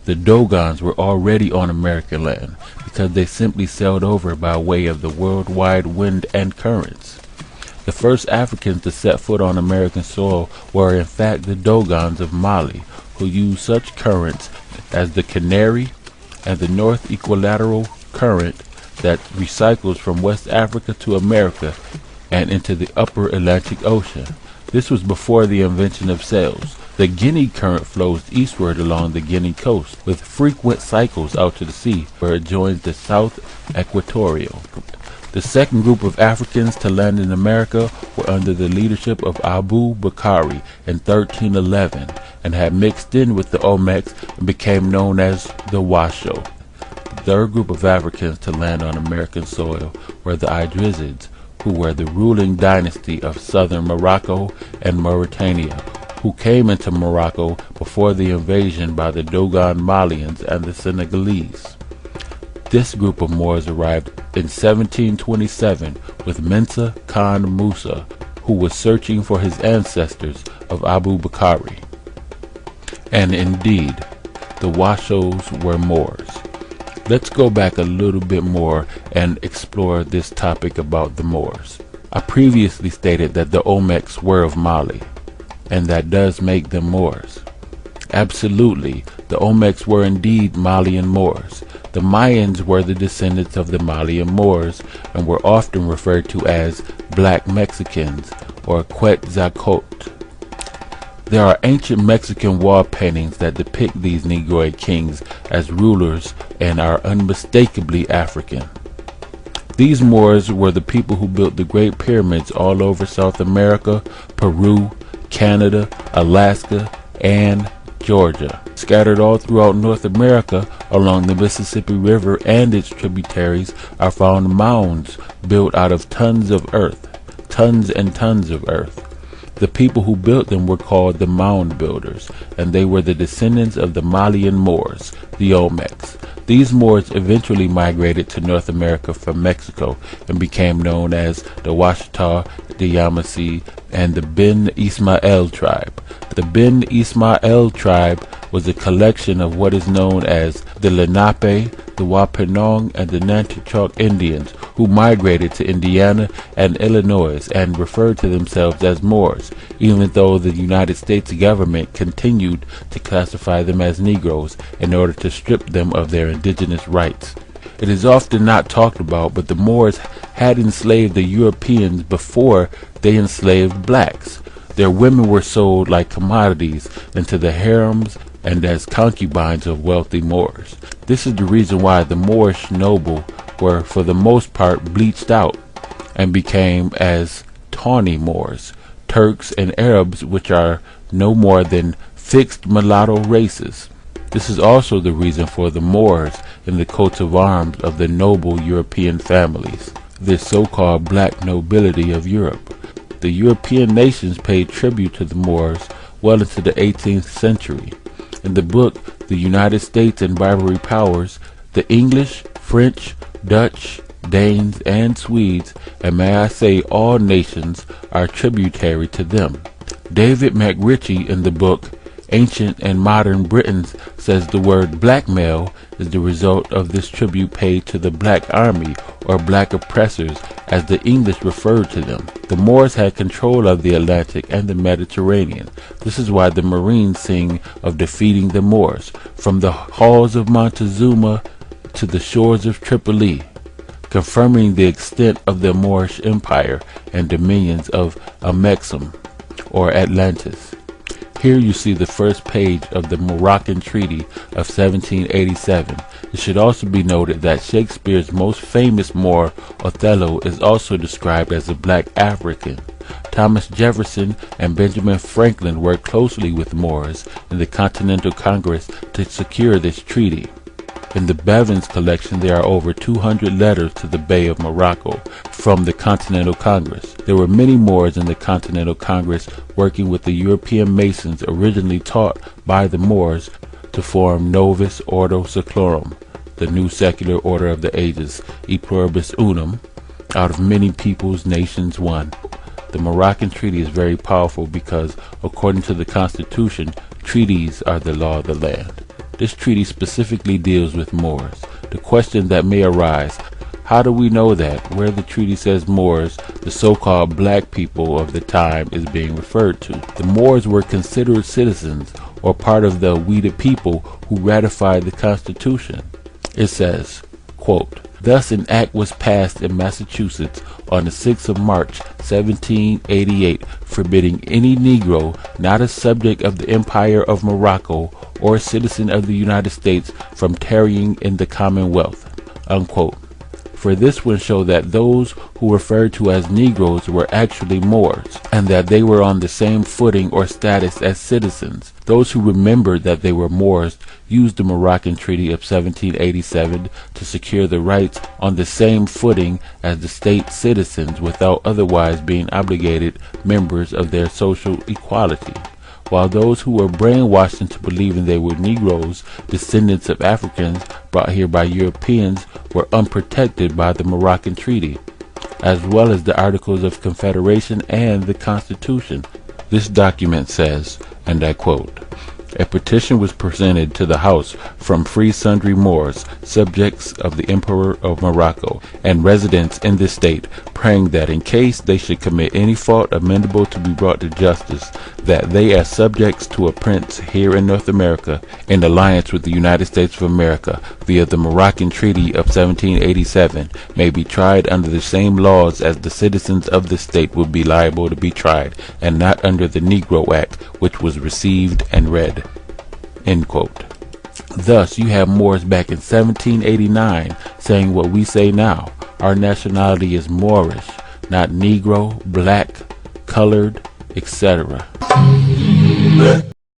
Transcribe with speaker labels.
Speaker 1: The Dogons were already on American land because they simply sailed over by way of the worldwide wind and currents. The first Africans to set foot on American soil were in fact the Dogons of Mali, who used such currents as the Canary and the North Equilateral Current that recycles from West Africa to America and into the upper Atlantic Ocean. This was before the invention of sails. The Guinea Current flows eastward along the Guinea coast, with frequent cycles out to the sea, where it joins the South Equatorial. The second group of Africans to land in America were under the leadership of Abu Bakari in 1311 and had mixed in with the Olmecs and became known as the Washoe. The third group of Africans to land on American soil were the Idrisids, who were the ruling dynasty of southern Morocco and Mauritania, who came into Morocco before the invasion by the Dogon Malians and the Senegalese. This group of Moors arrived in 1727 with Mensa Khan Musa, who was searching for his ancestors of Abu Bakari. And indeed, the Washoes were Moors. Let's go back a little bit more and explore this topic about the Moors. I previously stated that the Olmecs were of Mali, and that does make them Moors. Absolutely, the Olmecs were indeed Malian Moors. The Mayans were the descendants of the Malian Moors and were often referred to as Black Mexicans or Quetzalcoatl. There are ancient Mexican wall paintings that depict these Negroid kings as rulers and are unmistakably African. These Moors were the people who built the Great Pyramids all over South America, Peru, Canada, Alaska, and Georgia. Scattered all throughout North America along the Mississippi River and its tributaries are found mounds built out of tons of earth, tons and tons of earth. The people who built them were called the mound builders, and they were the descendants of the Malian Moors, the Olmecs. These Moors eventually migrated to North America from Mexico and became known as the Washita, the Yamasee, and the Ben Ismael tribe. The Ben Ismael tribe was a collection of what is known as the Lenape, the Wampanoag, and the Nanticoke Indians who migrated to Indiana and Illinois and referred to themselves as Moors, even though the United States government continued to classify them as Negroes in order to strip them of their indigenous rights. It is often not talked about, but the Moors had enslaved the Europeans before they enslaved blacks. Their women were sold like commodities into the harems and as concubines of wealthy Moors. This is the reason why the Moorish noble were for the most part bleached out and became as tawny Moors, Turks and Arabs, which are no more than fixed mulatto races. This is also the reason for the Moors in the coats of arms of the noble European families, this so-called black nobility of Europe. The European nations paid tribute to the Moors well into the 18th century. In the book, The United States and Barbary Powers, the English, French, Dutch, Danes, and Swedes, and may I say all nations, are tributary to them. David McRitchie in the book Ancient and Modern Britons says the word blackmail is the result of this tribute paid to the black army or black oppressors as the English referred to them. The Moors had control of the Atlantic and the Mediterranean. This is why the Marines sing of defeating the Moors, from the halls of Montezuma to the shores of Tripoli, confirming the extent of the Moorish Empire and dominions of Amexem or Atlantis. Here you see the first page of the Moroccan Treaty of 1787. It should also be noted that Shakespeare's most famous Moor, Othello, is also described as a black African. Thomas Jefferson and Benjamin Franklin worked closely with Moors in the Continental Congress to secure this treaty. In the Bevins collection, there are over 200 letters to the Bey of Morocco from the Continental Congress. There were many Moors in the Continental Congress working with the European Masons originally taught by the Moors to form Novus Ordo Seclorum, the new secular order of the ages, e pluribus unum, out of many peoples, nations, one. The Moroccan Treaty is very powerful because, according to the Constitution, treaties are the law of the land. This treaty specifically deals with Moors. The question that may arise: how do we know that, where the treaty says Moors, the so-called black people of the time is being referred to? The Moors were considered citizens, or part of the we the people who ratified the Constitution. It says, quote, "Thus an act was passed in Massachusetts on the 6th of March, 1788, forbidding any Negro not a subject of the Empire of Morocco or a citizen of the United States from tarrying in the Commonwealth," unquote. For this would show that those who were referred to as Negroes were actually Moors, and that they were on the same footing or status as citizens. Those who remembered that they were Moors used the Moroccan Treaty of 1787 to secure the rights on the same footing as the state citizens without otherwise being obligated members of their social equality. While those who were brainwashed into believing they were Negroes, descendants of Africans brought here by Europeans, were unprotected by the Moroccan Treaty, as well as the Articles of Confederation and the Constitution. This document says, and I quote, "A petition was presented to the House from free sundry Moors, subjects of the Emperor of Morocco, and residents in this state, praying that in case they should commit any fault amendable to be brought to justice, that they as subjects to a prince here in North America, in alliance with the United States of America, via the Moroccan Treaty of 1787, may be tried under the same laws as the citizens of the state would be liable to be tried, and not under the Negro Act, which was received and read." End quote. Thus, you have Moors back in 1789 saying what we say now: our nationality is Moorish, not Negro, black, colored, etc.